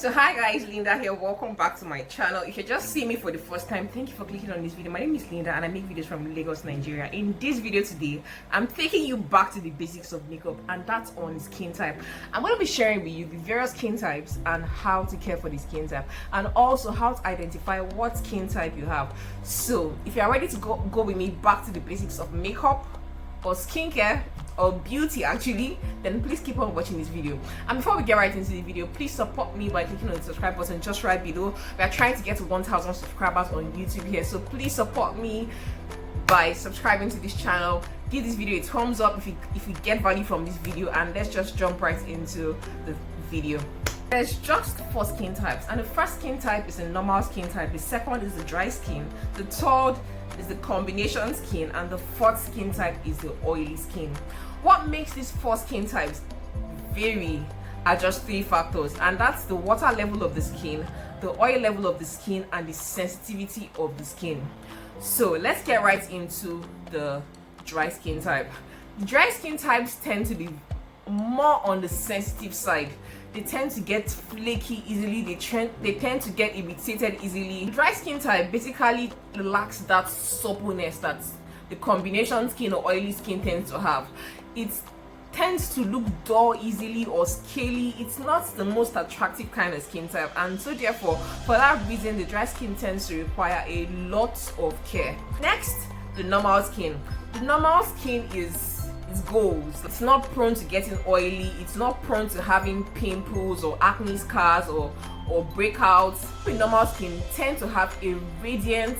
So hi guys, Linda here. Welcome back to my channel. If you just see me for the first time, thank you for clicking on this video. My name is Linda and I make videos from Lagos, Nigeria. In this video today, I'm taking you back to the basics of makeup, and that's on skin type. I'm going to be sharing with you the various skin types and how to care for the skin type, and also how to identify what skin type you have. So if you are ready to go with me back to the basics of makeup or skincare or beauty actually, then please keep on watching this video. And before we get right into the video, please support me by clicking on the subscribe button just right below. We are trying to get to 1,000 subscribers on YouTube here, so please support me by subscribing to this channel. Give this video a thumbs up if you get value from this video, and let's just jump right into the video. There's just 4 skin types, and the first skin type is a normal skin type, the second is the dry skin, the third is the combination skin, and the fourth skin type is the oily skin. What makes these 4 skin types vary are just 3 factors, and that's the water level of the skin, the oil level of the skin, and the sensitivity of the skin. So let's get right into the dry skin type. The dry skin types tend to be more on the sensitive side. They tend to get flaky easily, they tend to get irritated easily. Dry skin type basically lacks that suppleness that the combination skin or oily skin tends to have. It tends to look dull easily or scaly. It's not the most attractive kind of skin type, and so therefore for that reason the dry skin tends to require a lot of care. Next, the normal skin. The normal skin is goals. It's not prone to getting oily, it's not prone to having pimples or acne scars or breakouts. The normal skin tend to have a radiant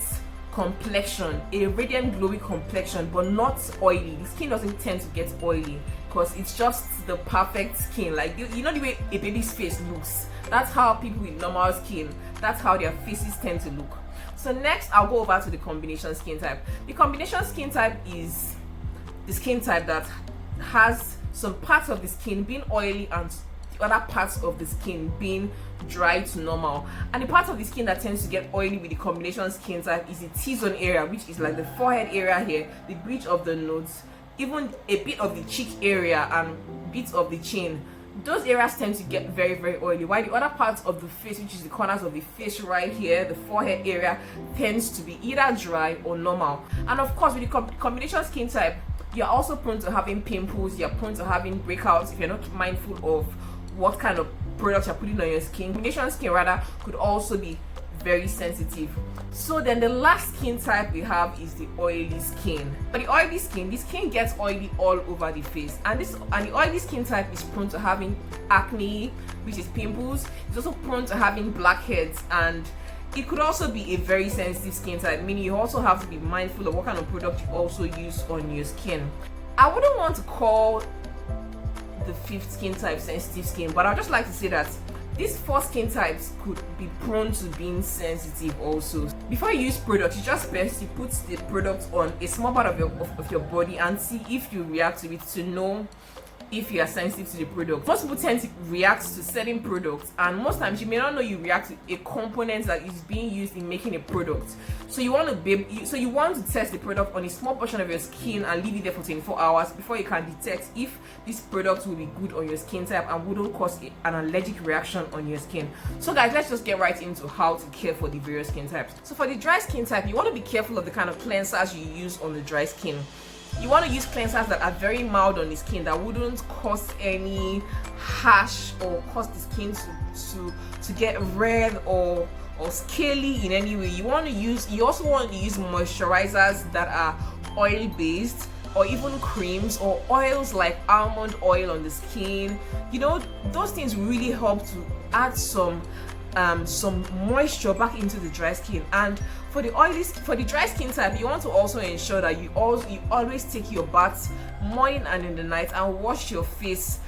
complexion, a radiant glowy complexion, but not oily. The skin doesn't tend to get oily because it's just the perfect skin. Like you know the way a baby's face looks, that's how people with normal skin, that's how their faces tend to look. So next I'll go over to the combination skin type. The combination skin type is the skin type that has some parts of the skin being oily and the other parts of the skin being dry to normal. And the part of the skin that tends to get oily with the combination skin type is the T-zone area, which is like the forehead area here, the bridge of the nose, even a bit of the cheek area and bits of the chin. Those areas tend to get very oily, while the other parts of the face, which is the corners of the face right here, the forehead area, tends to be either dry or normal. And of course with the combination skin type, you're also prone to having pimples, you're prone to having breakouts if you're not mindful of what kind of products you're putting on your skin. Combination skin rather could also be very sensitive. So then the last skin type we have is the oily skin. For the oily skin, the skin gets oily all over the face, and the oily skin type is prone to having acne, which is pimples. It's also prone to having blackheads, and it could also be a very sensitive skin type, meaning you also have to be mindful of what kind of product you also use on your skin. I wouldn't want to call the 5th skin type sensitive skin, but I'd just like to say that these 4 skin types could be prone to being sensitive also. Before you use products, it's just best you put the product on a small part of your body and see if you react to it to know if you are sensitive to the product. Most people tend to react to certain products, and most times you may not know you react to a component that is being used in making a product. So you want to test the product on a small portion of your skin and leave it there for 24 hours before you can detect if this product will be good on your skin type and wouldn't cause an allergic reaction on your skin. So guys, let's just get right into how to care for the various skin types. So for the dry skin type, you want to be careful of the kind of cleansers you use on the dry skin. You want to use cleansers that are very mild on the skin, that wouldn't cause any harsh or cause the skin to get red or scaly in any way. You also want to use moisturizers that are oil based, or even creams or oils like almond oil on the skin. You know, those things really help to add some moisture back into the dry skin. And for the dry skin type, you want to also ensure that you always take your baths morning and in the night and wash your face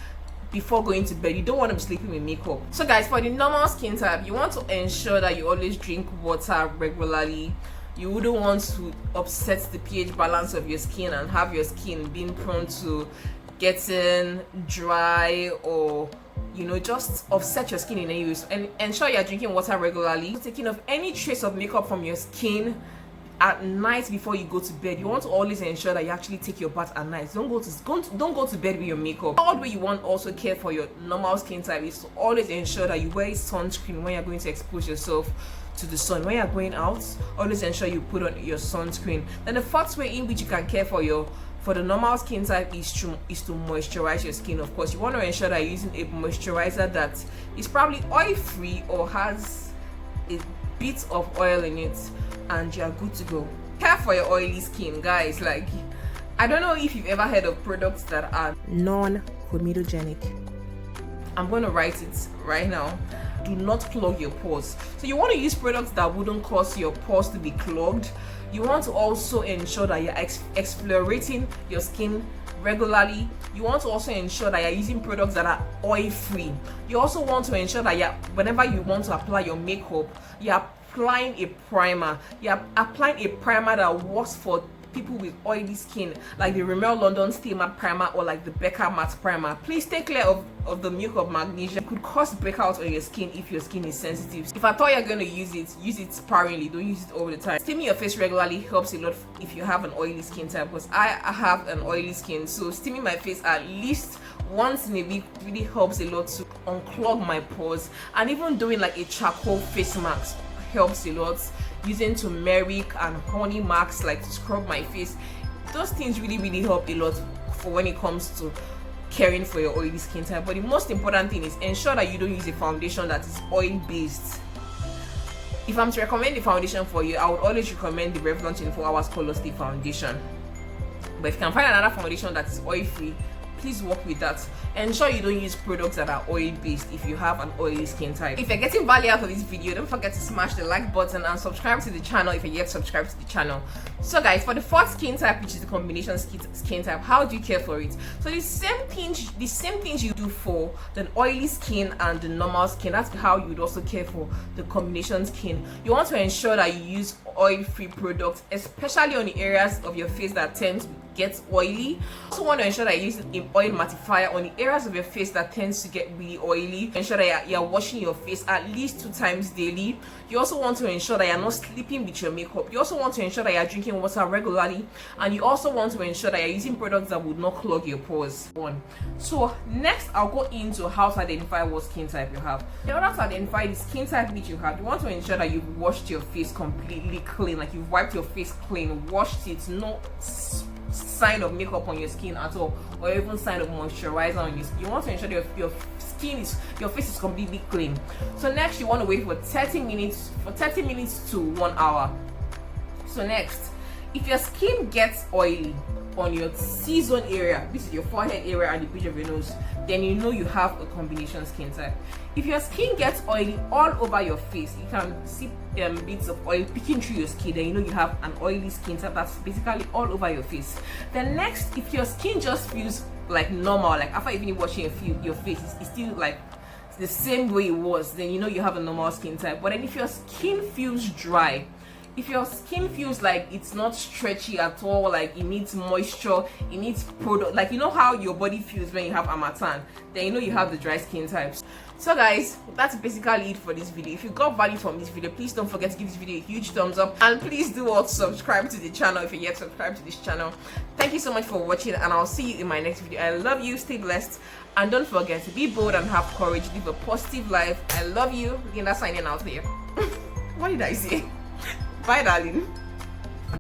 before going to bed. You don't want to be sleeping with makeup. So guys, for the normal skin type, you want to ensure that you always drink water regularly. You wouldn't want to upset the pH balance of your skin and have your skin being prone to getting dry or just offset your skin in any way. And ensure you're drinking water regularly, taking off any trace of makeup from your skin at night before you go to bed. You want to always ensure that you actually take your bath at night. Don't go to bed with your makeup. All the way you want also care for your normal skin type is to always ensure that you wear sunscreen when you're going to expose yourself to the sun. When you're going out, always ensure you put on your sunscreen. Then the fourth way in which you can care for the normal skin type is to moisturize your skin. Of course, you want to ensure that you're using a moisturizer that is probably oil free or has a bit of oil in it, and you're good to go. Care for your oily skin, guys. Like, I don't know if you've ever heard of products that are non-comedogenic. I'm going to write it right now. Do not clog your pores. So you want to use products that wouldn't cause your pores to be clogged. You want to also ensure that you're exfoliating your skin regularly. You want to also ensure that you're using products that are oil free. You also want to ensure that whenever you want to apply your makeup, you're applying a primer. You're applying a primer that works for people with oily skin, like the Rimmel London Stay Matte Primer or like the Becca Matte Primer. Please take care of the milk of magnesia. It could cause breakouts on your skin if your skin is sensitive. If I thought you're going to use it sparingly. Don't use it all the time. Steaming your face regularly helps a lot if you have an oily skin type, because I have an oily skin, so steaming my face at least once in a week really helps a lot to unclog my pores. And even doing like a charcoal face mask helps a lot. Using turmeric and honey masks like to scrub my face, those things really help a lot for when it comes to caring for your oily skin type. But the most important thing is ensure that you don't use a foundation that is oil based. If I'm to recommend the foundation for you, I would always recommend the Revlon 24 Hours Color Stay Foundation. But if you can find another foundation that is oil free, please work with that. Ensure you don't use products that are oil based if you have an oily skin type. If you're getting value out of this video, don't forget to smash the like button and subscribe to the channel if you're yet subscribed to the channel. So guys, for the fourth skin type, which is the combination skin type, how do you care for it? So the same things you do for the oily skin and the normal skin, that's how you would also care for the combination skin. You want to ensure that you use oil-free products, especially on the areas of your face that tend to get oily. You also want to ensure that you use an oil mattifier on the areas of your face that tends to get really oily. Ensure that you're washing your face at least 2 times daily. You also want to ensure that you're not sleeping with your makeup. You also want to ensure that you're drinking water regularly, and you also want to ensure that you're using products that would not clog your pores. So next, I'll go into how to identify what skin type you have. In order to identify the skin type which you have, you want to ensure that you've washed your face completely clean, like you've wiped your face clean, washed it, no sign of makeup on your skin at all, or even sign of moisturizer on you. You want to ensure that your face is completely clean. So next, you want to wait for 30 minutes to 1 hour. So next, if your skin gets oily on your T-zone area, this is your forehead area and the bridge of your nose, then you know you have a combination skin type. If your skin gets oily all over your face, you can see bits of oil peeking through your skin, then you know you have an oily skin type. That's basically all over your face. Then next, if your skin just feels like normal, like after even washing your face, it's still like the same way it was, then you know you have a normal skin type. But then if your skin feels dry, if your skin feels like it's not stretchy at all, like it needs moisture, it needs product, like you know how your body feels when you have harmattan, then you know you have the dry skin types. So guys, that's basically it for this video. If you got value from this video, please don't forget to give this video a huge thumbs up, and please do also subscribe to the channel if you're yet subscribed to this channel. Thank you so much for watching, and I'll see you in my next video. I love you, stay blessed, and don't forget to be bold and have courage, live a positive life. I love you. Linda signing out here. What did I say? Bye, darling.